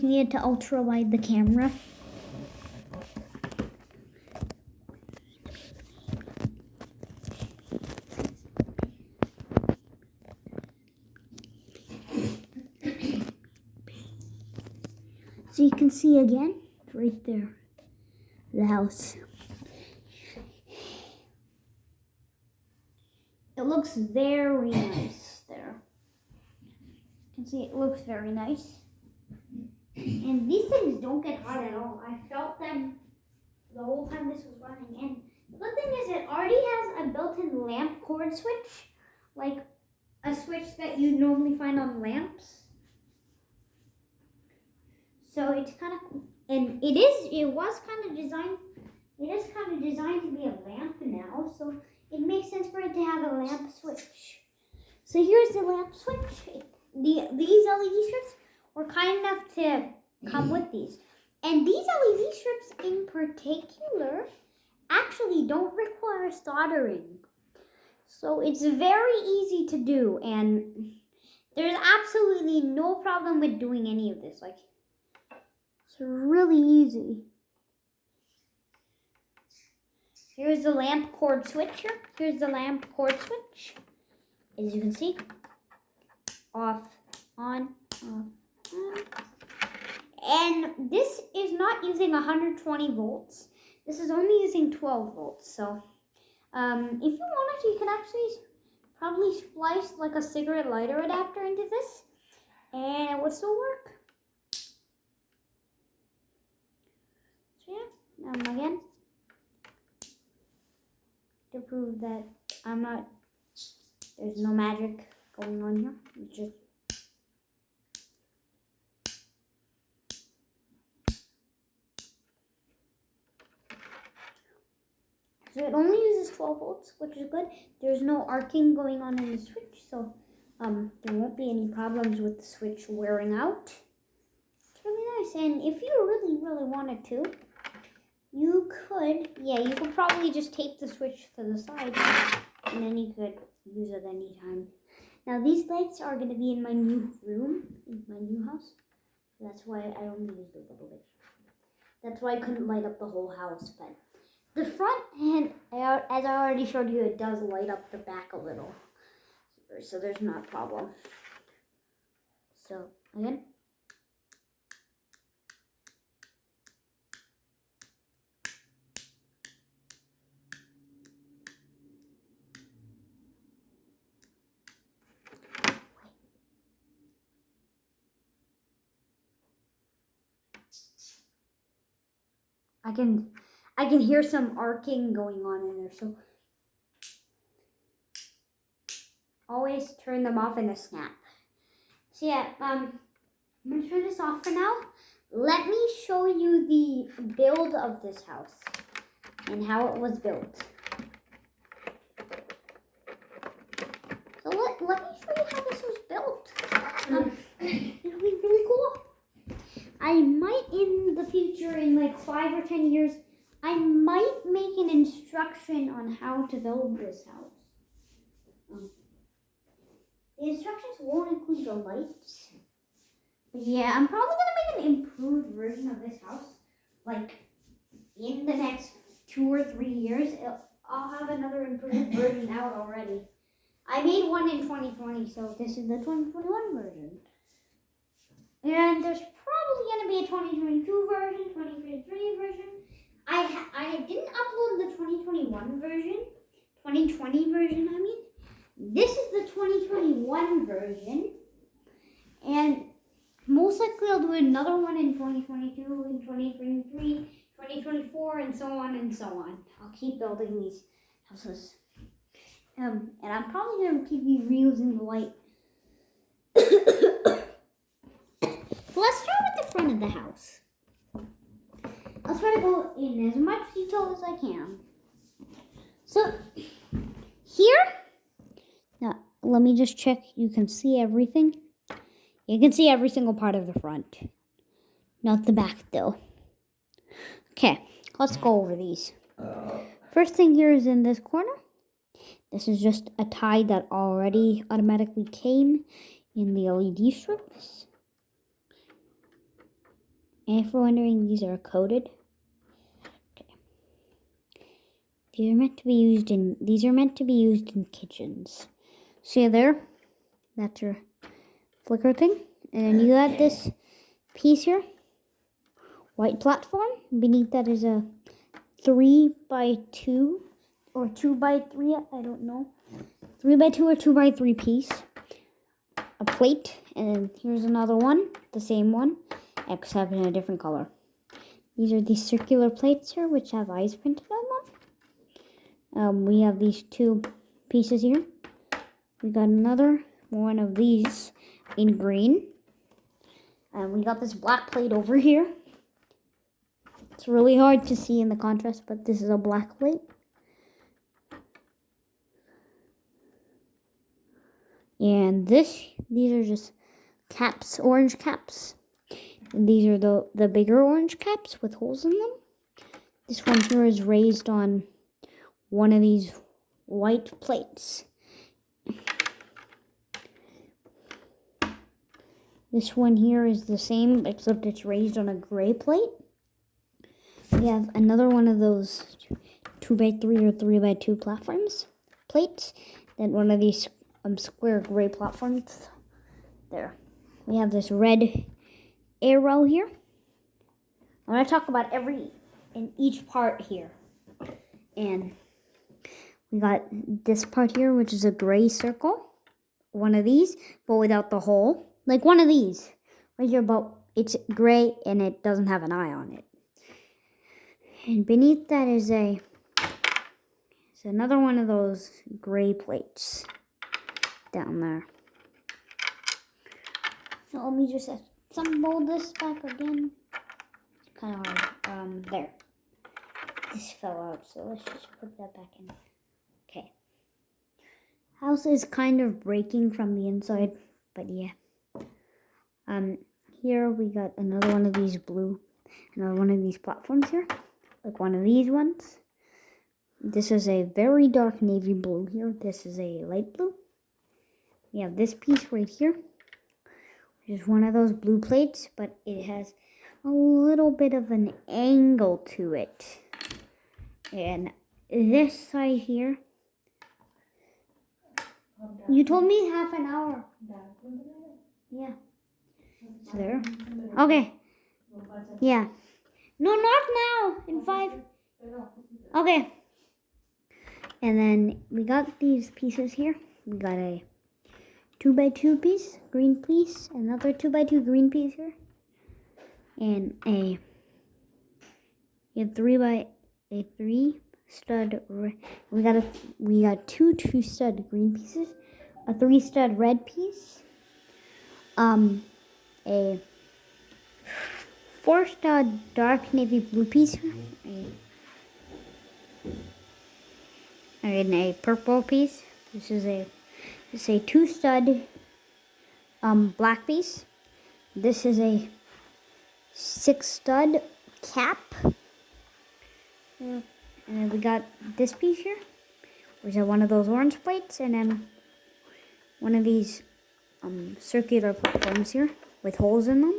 needed to ultra wide the camera. So you can see again, it's right there, the house. It looks very nice there. You can see it looks very nice. And these things don't get hot at all. I felt them the whole time this was running. And the good thing is it already has a built-in lamp cord switch, like a switch that you normally find on lamps. So it's kind of cool. And it is kind of designed to be a lamp now. So it makes sense for it to have a lamp switch. So here's the lamp switch. These LED strips were kind enough to come with these. And these LED strips in particular actually don't require soldering. So it's very easy to do, and there's absolutely no problem with doing any of this. Like, it's really easy. Here's the lamp cord switcher. Here's the lamp cord switch. As you can see, off, on, off, on. And this is not using 120 volts. This is only using 12 volts. So if you wanted to, you can actually probably splice like a cigarette lighter adapter into this, and it would still work. So yeah, again, to prove that there's no magic going on here. It's just so it only uses 12 volts, which is good. There's no arcing going on in the switch, so there won't be any problems with the switch wearing out. It's really nice, and if you really, really wanted to, you could probably just tape the switch to the side, and then you could use it anytime. Now these lights are going to be in my new room, in my new house. That's why I only used a little bit. That's why I couldn't light up the whole house, but the front, and as I already showed you, it does light up the back a little. So there's not a problem. So, again. I can hear some arcing going on in there, so always turn them off in a snap. So yeah, I'm gonna turn this off for now. Let me show you the build of this house and how it was built. So let me show you how this was built. It'll be really cool. I might in the future, in like 5 or 10 years, I might make an instruction on how to build this house. The instructions won't include the lights. But yeah, I'm probably going to make an improved version of this house. Like, in the next 2 or 3 years, I'll have another improved version out already. I made one in 2020, so this is the 2021 version. And there's probably going to be a 2022 version, 2023 version. I didn't upload the 2021 version, 2020 version, I mean. This is the 2021 version. And most likely I'll do another one in 2022, in 2023, 2024, and so on and so on. I'll keep building these houses. And I'm probably going to keep reusing the light. Let's start with the front of the house. I'll try to go in as much detail as I can. So, here, now let me just check. You can see everything. You can see every single part of the front. Not the back, though. Okay, let's go over these. First thing here is in this corner. This is just a tie that already automatically came in the LED strips. And if you're wondering, these are coated. Okay. These are meant to be used in kitchens. See there? That's your flicker thing. And then you got this piece here. White platform. Beneath that is a 3x2 or 2x3, I don't know. 3x2 or 2x3 piece. A plate, and then here's another one, the same one, except in a different color. These are these circular plates here, which have eyes printed on them. We have these two pieces here. We got another one of these in green. And we got this black plate over here. It's really hard to see in the contrast, but this is a black plate. And these are just caps, orange caps. And these are the bigger orange caps with holes in them. This one here is raised on one of these white plates. This one here is the same, except it's raised on a gray plate. We have another one of those 2x3 or 3x2 plates. Then one of these square gray platforms. There. We have this red arrow here. I'm going to talk about each part here. And we got this part here, which is a gray circle. One of these, but without the hole. Like one of these. Right here, but it's gray and it doesn't have an eye on it. And beneath that is another one of those gray plates down there. So let me just assemble this back again. It's kind of hard. There. This fell out, so let's just put that back in. Okay. House is kind of breaking from the inside, but yeah. Here we got another one of these platforms here. Like one of these ones. This is a very dark navy blue here. This is a light blue. We have this piece right here, which is one of those blue plates, but it has a little bit of an angle to it. And this side here, you told me half an hour. Yeah. So there. Okay. Yeah. No, not now. In 5. Okay. And then we got these pieces here. We got a 2x2 piece, green piece, another 2x2 green piece here, and a 3x3 stud. We got two 2-stud green pieces, a 3-stud red piece, a 4-stud dark navy blue piece, and a purple piece. This is a 2-stud black piece. This is a 6-stud cap. And then we got this piece here, which is one of those orange plates, and then one of these circular platforms here with holes in them.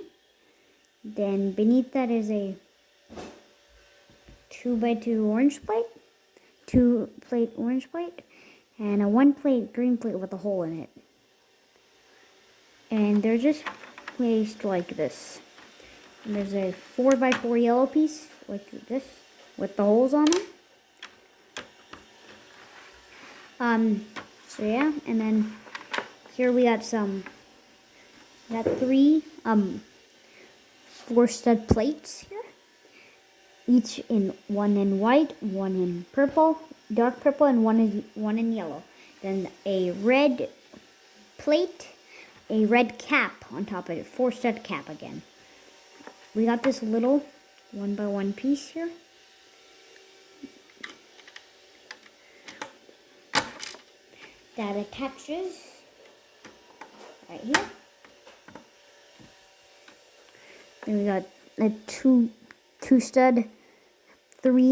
Then beneath that is a 2x2 orange plate, 2-plate orange plate, and a 1-plate green plate with a hole in it. And they're just placed like this. And there's a 4x4 yellow piece like this with the holes on them. So yeah, and then here we got 3 4-stud plates here. Each one in white, one in purple, dark purple, and one in yellow. Then a red plate, a red cap on top of it, 4-stud cap again. We got this little 1x1 piece here. That attaches right here. Then we got a three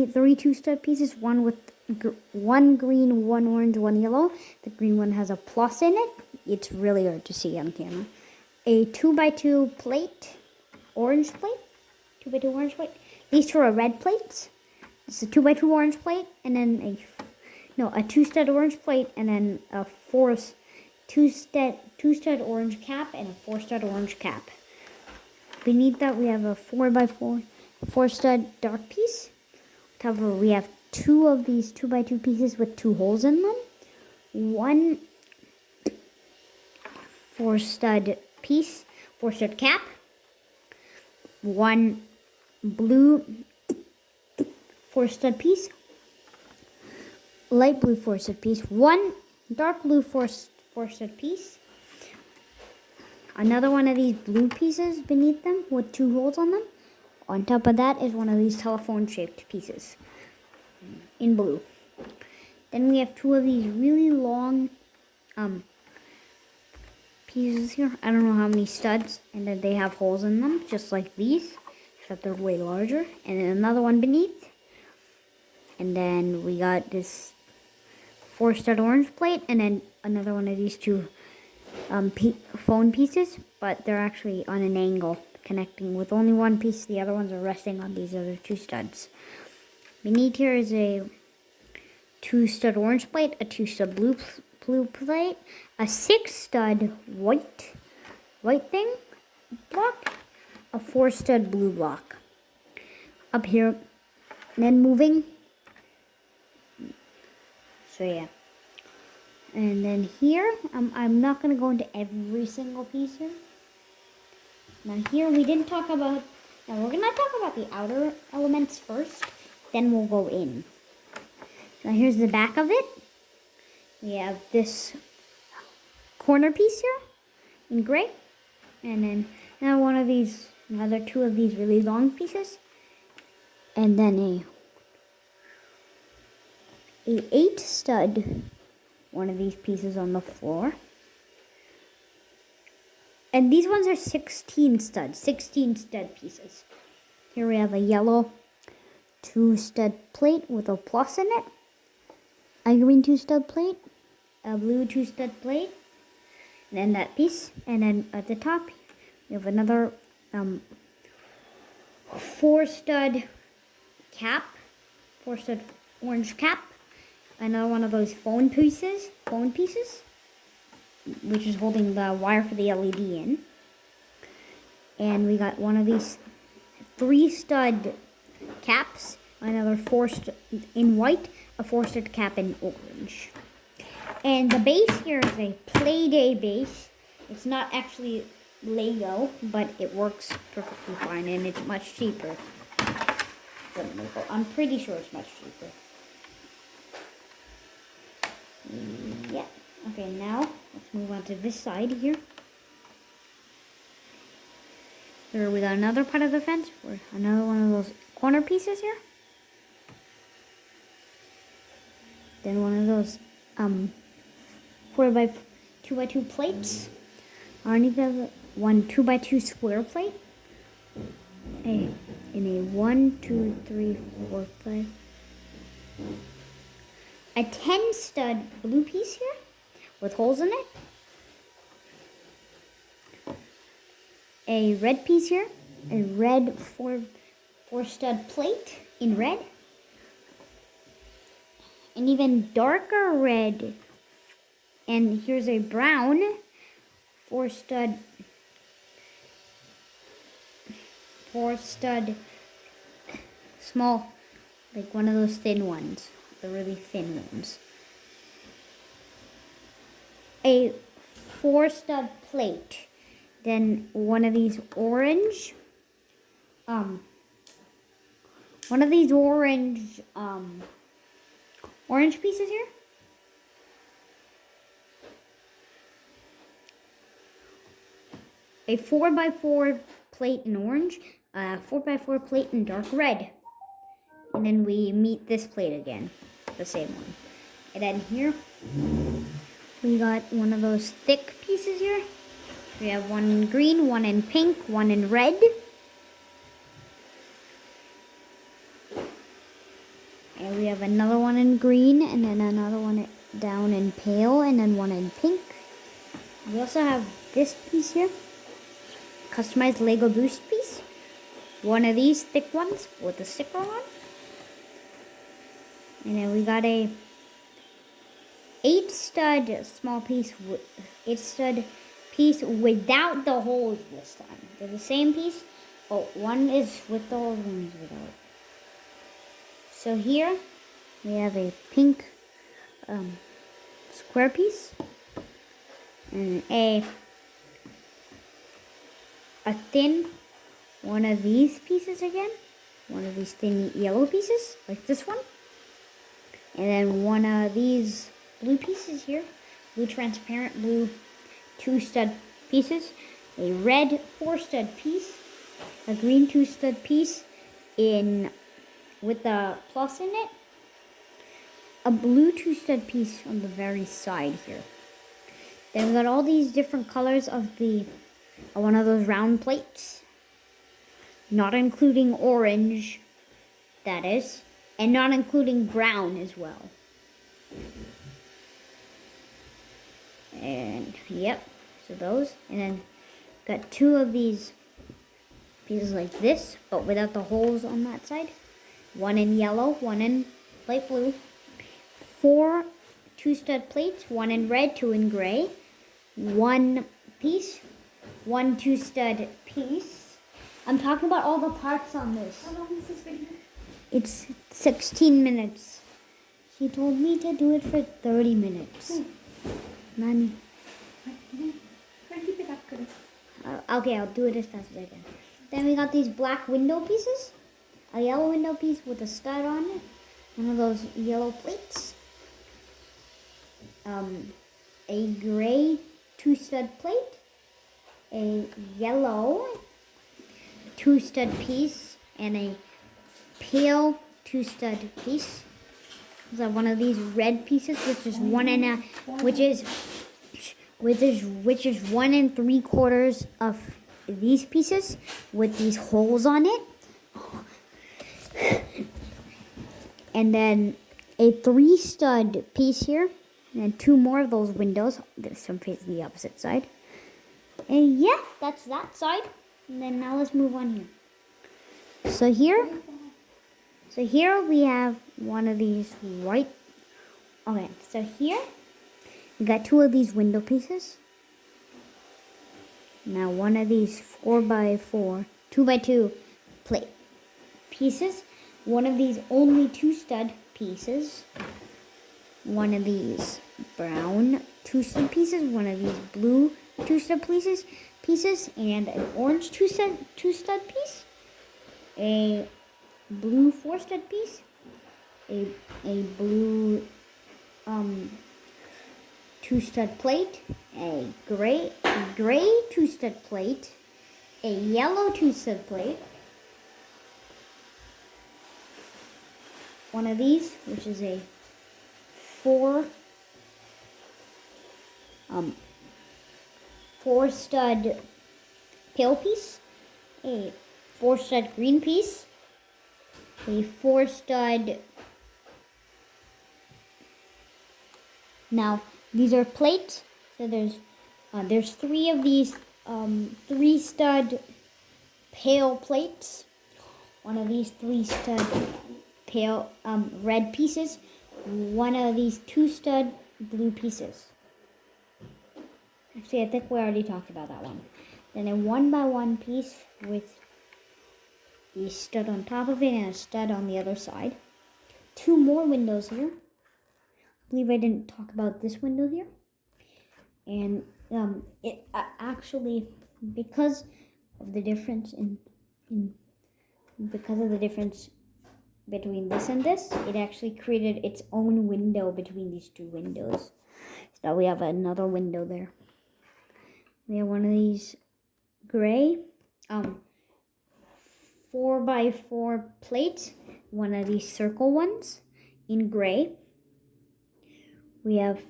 2-stud pieces, one with one green, one orange, one yellow. The green one has a plus in it. It's really hard to see on camera. A 2x2 plate, orange plate, 2x2 orange plate. These two are red plates. It's a 2x2 orange plate, and then a 2-stud orange plate, and then a 2-stud orange cap, and a 4-stud orange cap. Beneath that, we have a 4x4 4-stud dark piece. However, we have 2 of these 2x2 pieces with 2 holes in them. 1 4-stud piece, 4-stud cap. 1 blue 4-stud piece. Light blue 4-stud piece. 1 dark blue 4-stud piece. Another one of these blue pieces beneath them with 2 holes on them. On top of that is one of these telephone-shaped pieces in blue. Then we have 2 of these really long pieces here. I don't know how many studs, and then they have holes in them, just like these, except they're way larger. And then another one beneath. And then we got this 4-stud orange plate, and then another one of these 2 phone pieces, but they're actually on an angle, connecting with only one piece. The other ones are resting on these other 2 studs. Beneath here is a 2-stud orange plate, a 2-stud blue plate, a 6-stud white thing block, a 4-stud blue block. Up here, and then moving. So yeah. And then here, I'm not going to go into every single piece here. Now here we didn't talk about, now we're going to talk about the outer elements first, then we'll go in. Now here's the back of it. We have this corner piece here in gray. And then now another 2 of these really long pieces. And then a 8-stud one of these pieces on the floor. And these ones are 16 stud pieces. Here we have a yellow 2-stud plate with a plus in it, a green 2-stud plate, a blue 2-stud plate, and then that piece. And then at the top, we have another 4-stud cap, 4-stud orange cap. Another one of those phone pieces, which is holding the wire for the LED in. And we got one of these 3-stud caps, another 4-stud in white, a 4-stud cap in orange. And the base here is a Playday base. It's not actually Lego, but it works perfectly fine, and it's much cheaper than Lego. I'm pretty sure it's much cheaper. Yeah. Okay, now let's move on to this side here. Here we got another part of the fence, or another one of those corner pieces here. Then one of those 2x2 plates. Underneath of one 2x2 square plate. In a 1, 2, 3, 4, 5. A 10-stud blue piece here with holes in it. A red piece here. A red 4-stud plate in red. An even darker red. And here's a brown 4-stud small, like one of those thin ones. The really thin ones. A 4-stud plate. Then one of these orange pieces here. A 4x4 plate in orange, a 4x4 plate in dark red. And then we meet this plate again, the same one. And then here, we got one of those thick pieces here. We have one in green, one in pink, one in red. And we have another one in green, and then another one down in pale, and then one in pink. We also have this piece here, customized Lego Boost piece. one of these thick ones with a sticker on. And then we got a 8-stud small piece, 8-stud piece without the holes this time. They're the same piece, but one is with the holes, one is without. So here we have a pink square piece and a thin one of these pieces again, one of these thin yellow pieces like this one, and then one of these blue pieces here, blue transparent blue 2-stud pieces, a red 4-stud piece, a green 2-stud piece in with the plus in it, a blue 2-stud piece on the very side here. Then we got all these different colors of the one of those round plates, not including orange, that is, and not including brown as well. And yep, so those, and then got 2 of these pieces like this, but without the holes on that side. One in yellow, one in light blue. 4 2-stud plates, 1 in red, 2 in gray. 1 piece, 1 2-stud piece. I'm talking about all the parts on this. How long is this video? It's 16 minutes. She told me to do it for 30 minutes. Nani? Try to keep it up, good. Okay, I'll do it as fast as I can. Then we got these black window pieces. A yellow window piece with a stud on it. One of those yellow plates. A gray 2-stud plate. A yellow 2-stud piece. And a pale 2-stud piece. So one of these red pieces, which is 1 3/4 of these pieces with these holes on it. And then a 3-stud piece here, and 2 more of those windows. This one faces the opposite side. And yeah, that's that side. And then now let's move on here. So here we have one of these white. Okay, so here we got 2 of these window pieces. Now one of these 4x4, 2x2 plate pieces. One of these only 2-stud pieces. One of these brown 2-stud pieces. One of these blue 2-stud pieces, and an orange 2-stud piece. A blue 4-stud piece. A blue 2-stud plate. A gray 2-stud plate. A yellow 2-stud plate. One of these, which is a 4-stud pale piece, a 4-stud green piece, a 4-stud. Now these are plates. So there's 3 of these 3-stud pale plates. One of these 3-stud pale red pieces, one of these 2-stud blue pieces. Actually, I think we already talked about that one. Then a 1x1 piece with the stud on top of it and a stud on the other side. 2 more windows here. I believe I didn't talk about this window here. And it actually, because of the difference between this and this, it actually created its own window between these 2 windows. So now we have another window there. We have one of these gray 4x4 plates, one of these circle ones in gray. We have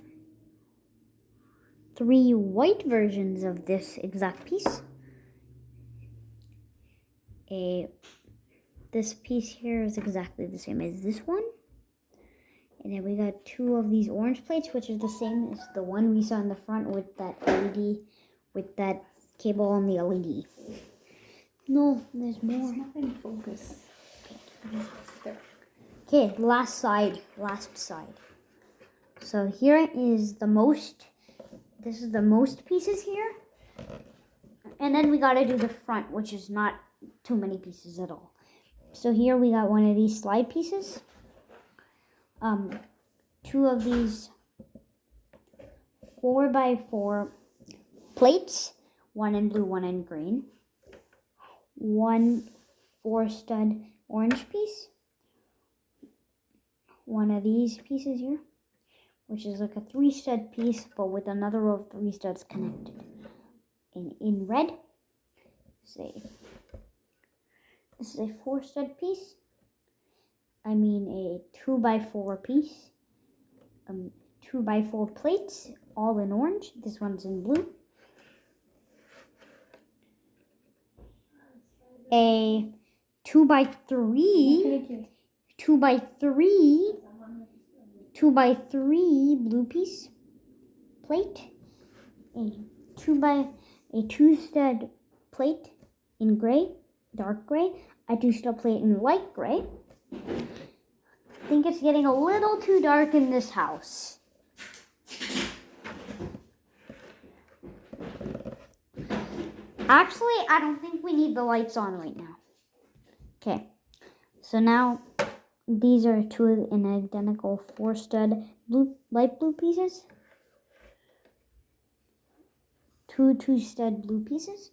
3 white versions of this exact piece. This piece here is exactly the same as this one. And then we got 2 of these orange plates, which is the same as the one we saw in the front with that LED, with that cable on the LED. No, there's It's more. not in focus. There. Okay, last side. So here is the most. This is the most pieces here. And then we gotta do the front, which is not too many pieces at all. So here we got one of these slide pieces. Two of these 4x4 plates, one in blue, one in green. One 4-stud orange piece. One of these pieces here, which is like a 3-stud piece, but with another row of 3 studs connected. In red, say this is a 4-stud piece. I mean a 2x4 piece. 2x4 plates, all in orange. This one's in blue. A 2x3 blue piece plate. A 2-stud plate in gray, dark gray. A 2-stud plate in light gray. I think it's getting a little too dark in this house. Actually, I don't think we need the lights on right now. Okay, so now these are two in identical 4-stud light blue pieces. Two 2-stud blue pieces.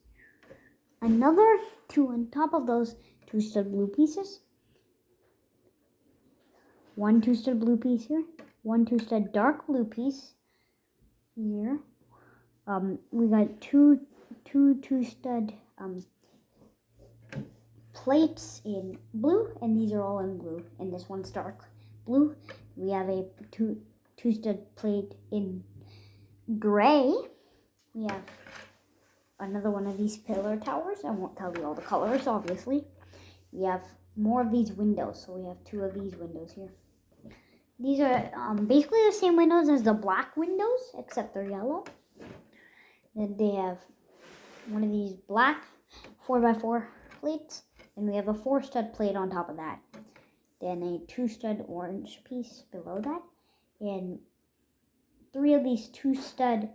Another 2 on top of those 2-stud blue pieces. One 2-stud blue piece here. One 2-stud dark blue piece here. We got two 2-stud plates in blue, and these are all in blue, and this one's dark blue. We have a 2-stud plate in gray. We have another one of these pillar towers. I won't tell you all the colors, obviously. We have more of these windows, so we have 2 of these windows here. These are basically the same windows as the black windows, except they're yellow. Then they have one of these black 4x4 plates, and we have a 4-stud plate on top of that. Then a 2-stud orange piece below that, and 3 of these 2-stud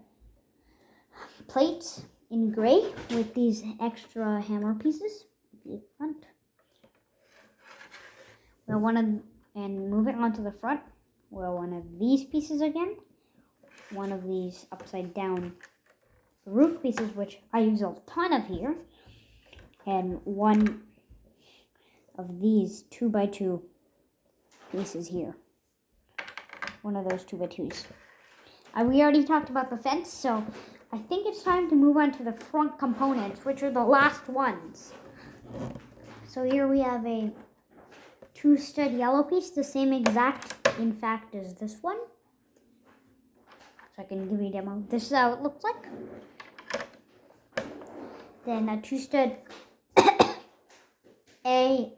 plates in gray with these extra hammer pieces at the front. We want to, and moving on to the front, we'll one of these pieces again, one of these upside down roof pieces, which I use a ton of here, and one of these 2x2 pieces here. One of those 2x2s. We already talked about the fence, so I think it's time to move on to the front components, which are the last ones. So here we have a 2-stud yellow piece, the same exact, in fact, as this one. So I can give you a demo. This is how it looks like. Then a 2-stud, a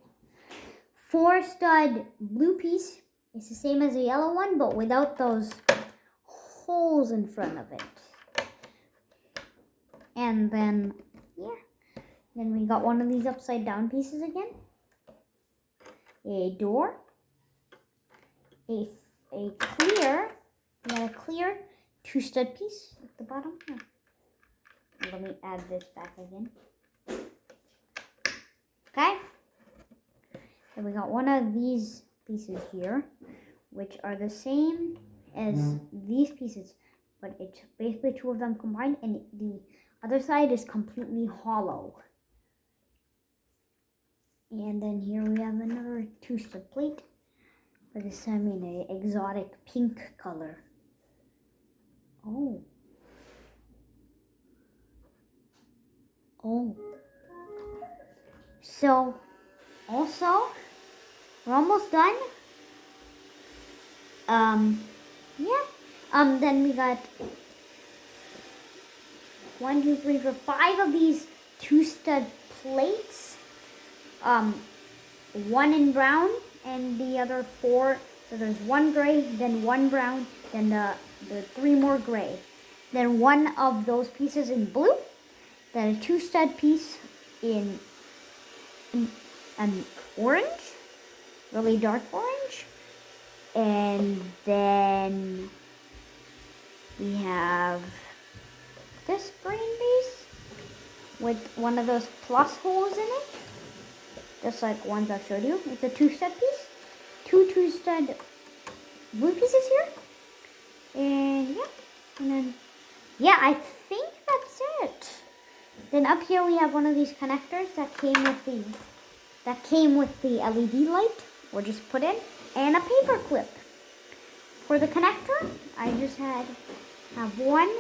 4-stud blue piece. It's the same as the yellow one, but without those holes in front of it. And then, then we got one of these upside down pieces again. A door. A clear 2-stud piece at the bottom. Let me add this back again. Okay. And we got one of these pieces here, which are the same as these pieces, but it's basically 2 of them combined, and the other side is completely hollow. And then here we have another 2-stud plate, but this time in an exotic pink color. Oh. So, also, we're almost done. Then we got 1, 2, 3, 4, 5 of these 2-stud plates. One in brown and the other 4. So there's 1 gray, then 1 brown, then the 3 more gray. Then one of those pieces in blue. Then a 2-stud piece in an orange, really dark orange. And then we have this green piece with one of those plus holes in it, just like ones I've showed you. It's a 2-stud piece. 2-stud blue pieces here. And yeah, and then, yeah, I think that's it. Then up here we have one of these connectors that came with the LED light, or just put in, and a paper clip. For the connector, I just have one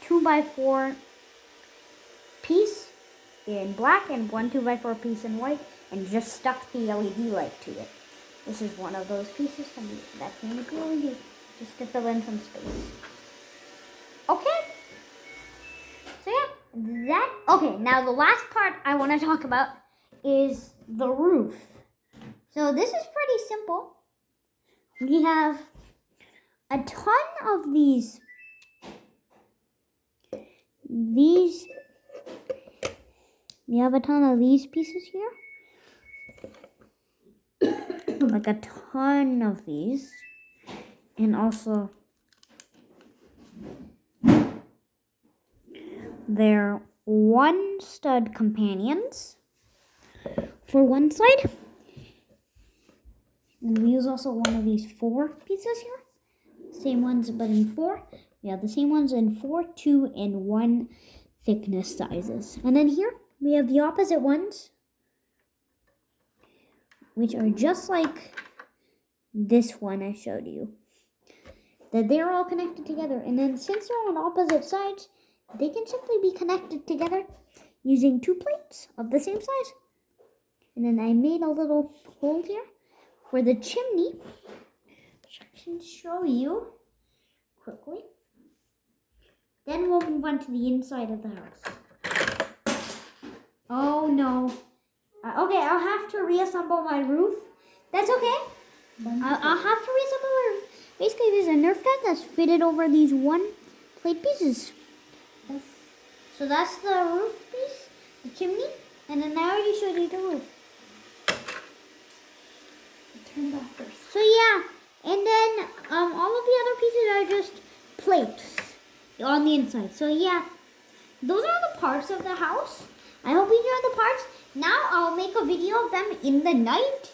2x4 piece in black and one 2x4 piece in white, and just stuck the LED light to it. This is one of those pieces that came with the LED, just to fill in some space. Okay. So yeah, okay, now the last part I want to talk about is the roof. So this is pretty simple. We have a ton of these we have a ton of these pieces here. Like a ton of these. And also they're 1-stud companions for one side. And we use also one of these 4 pieces here. Same ones, but in 4. We have the same ones in 4, 2, and 1 thickness sizes. And then here we have the opposite ones, which are just like this one I showed you. That they're all connected together. And then since they're on opposite sides, they can simply be connected together using 2 plates of the same size. And then I made a little hole here for the chimney, which I can show you quickly. Then we'll move on to the inside of the house. Oh no. Okay, I'll have to reassemble my roof. That's okay. I'll have to reassemble my roof. Basically, there's a Nerf gun that's fitted over these 1-plate pieces. So that's the roof piece, the chimney, and then I already showed you the roof. Turn that first. So yeah, and then all of the other pieces are just plates on the inside. So yeah, those are the parts of the house. I hope you enjoyed the parts. Now I'll make a video of them in the night